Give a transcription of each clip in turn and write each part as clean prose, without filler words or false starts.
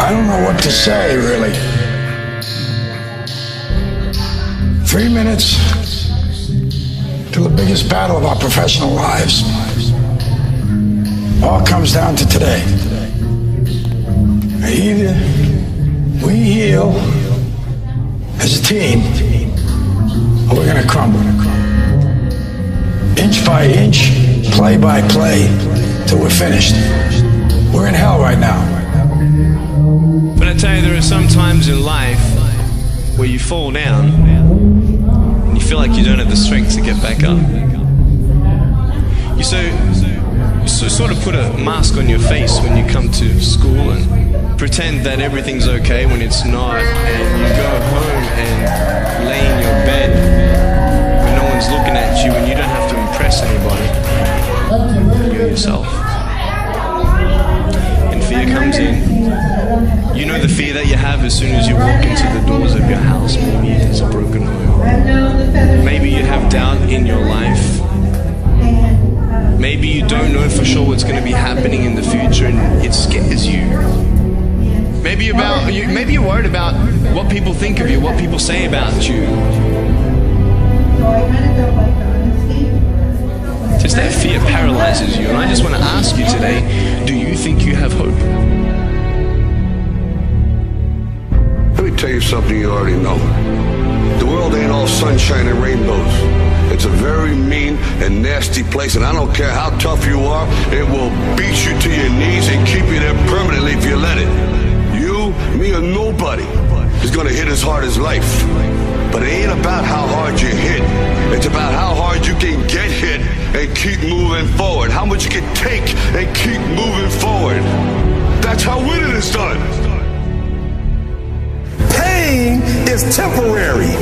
I don't know what to say, really. 3 minutes to the biggest battle of our professional lives. All comes down to today. Either we heal as a team, or we're gonna crumble. Inch by inch, play by play, till we're finished. We're in hell right now. But I tell you, there are some times in life where you fall down and you feel like you don't have the strength to get back up. You sort of put a mask on your face when you come to school and pretend that everything's okay when it's not, and you go home and lay in your bed when no one's looking at you and you don't have to impress anybody. You're yourself. And fear comes in. You know the fear that you have as soon as you walk into the doors of your house. Maybe it's a broken home. Maybe you have doubt in your life. Maybe you don't know for sure what's going to be happening in the future and it scares you. Maybe you're worried about what people think of you, what people say about you. Just that fear paralyzes you. And I just want to ask you today, do you think you have hope? Let me tell you something you already know. The world ain't all sunshine and rainbows. It's a very mean and nasty place, and I don't care how tough you are, it will beat you to your knees and keep you there permanently if you let it. You, me, or nobody is gonna hit as hard as life. But it ain't about how hard you hit. It's about how hard you can get hit and keep moving forward. How much you can take and keep moving forward. That's how winning is done. Pain is temporary.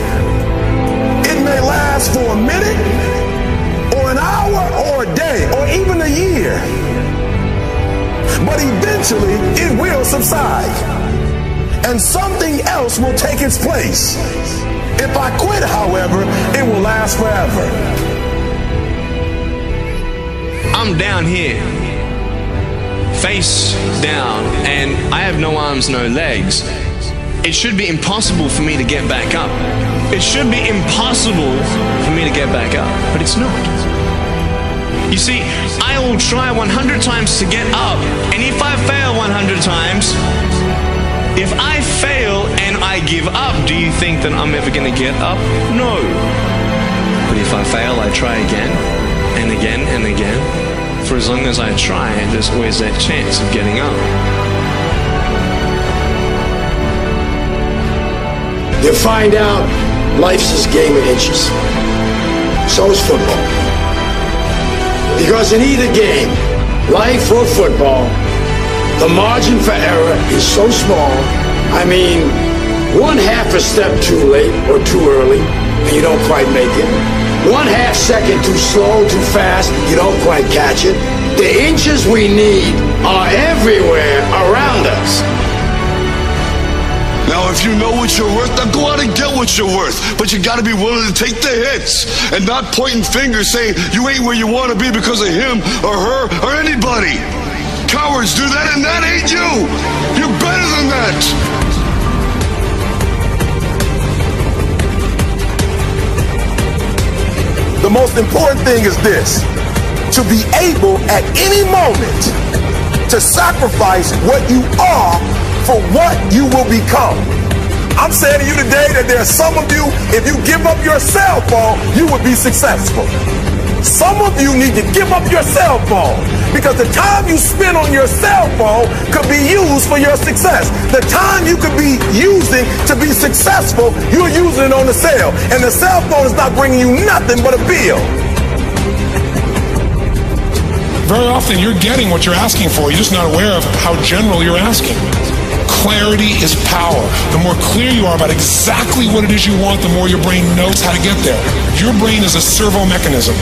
It may last for a minute, or an hour, or a day, or even a year. But eventually, it will subside, and something else will take its place. If I quit, however, it will last forever. I'm down here, face down, and I have no arms, no legs. It should be impossible for me to get back up. It should be impossible for me to get back up, but it's not. You see, I will try 100 times to get up, and if I fail 100 times, if I fail and I give up, do you think that I'm ever going to get up? No. But if I fail, I try again, and again, and again. For as long as I try, there's always that chance of getting up. You find out life's this game of inches. So is football. Because in either game, life or football, the margin for error is so small. I mean, 1/2 a step too late or too early, and you don't quite make it. 1/2 second too slow, too fast, you don't quite catch it. The inches we need are everywhere around us. Now, if you know what you're worth, then go out and get what you're worth. But you gotta be willing to take the hits and not pointing fingers saying you ain't where you wanna be because of him or her or anybody. Cowards do that, and that ain't you. You're better than that. The most important thing is this: to be able at any moment to sacrifice what you are for what you will become. I'm saying to you today that there are some of you, if you give up your cell phone, you would be successful. Some of you need to give up your cell phone, because the time you spend on your cell phone could be used for your success. The time you could be using to be successful, you're using it on the cell, and the cell phone is not bringing you nothing but a bill. Very often you're getting what you're asking for, you're just not aware of how general you're asking. Clarity is power. The more clear you are about exactly what it is you want, the more your brain knows how to get there. Your brain is a servo mechanism.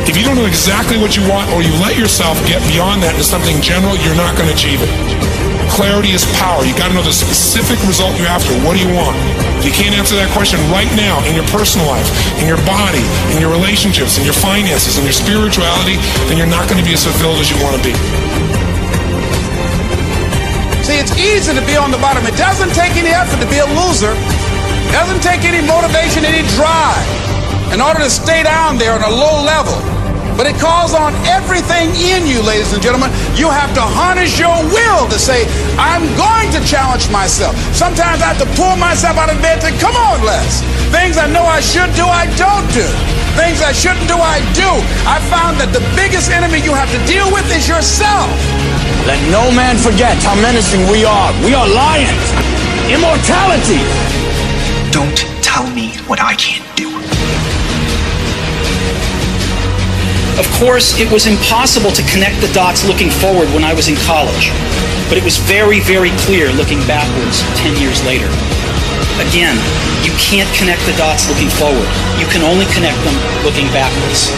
If you don't know exactly what you want, or you let yourself get beyond that into something general, you're not going to achieve it. Clarity is power. You got to know the specific result you're after. What do you want? If you can't answer that question right now in your personal life, in your body, in your relationships, in your finances, in your spirituality, then you're not going to be as fulfilled as you want to be. See, it's easy to be on the bottom. It doesn't take any effort to be a loser. It doesn't take any motivation, any drive in order to stay down there on a low level. But it calls on everything in you, ladies and gentlemen. You have to harness your will to say, I'm going to challenge myself. Sometimes I have to pull myself out of bed and say, come on, Les. Things I know I should do, I don't do. Things I shouldn't do, I do. I found that the biggest enemy you have to deal with is yourself. Let no man forget how menacing we are. We are lions. Immortality. Don't tell me what I can't do. Of course, it was impossible to connect the dots looking forward when I was in college, but it was very, very clear looking backwards 10 years later. Again, you can't connect the dots looking forward. You can only connect them looking backwards.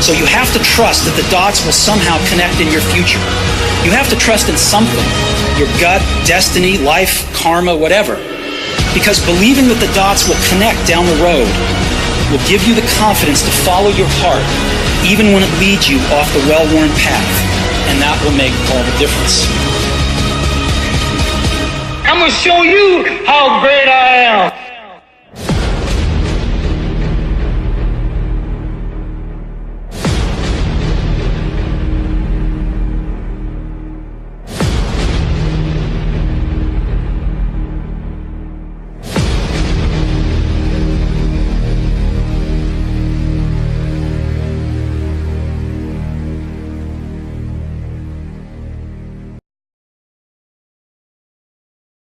So you have to trust that the dots will somehow connect in your future. You have to trust in something, your gut, destiny, life, karma, whatever. Because believing that the dots will connect down the road will give you the confidence to follow your heart, even when it leads you off the well-worn path. And that will make all the difference. I'm going to show you how great I am.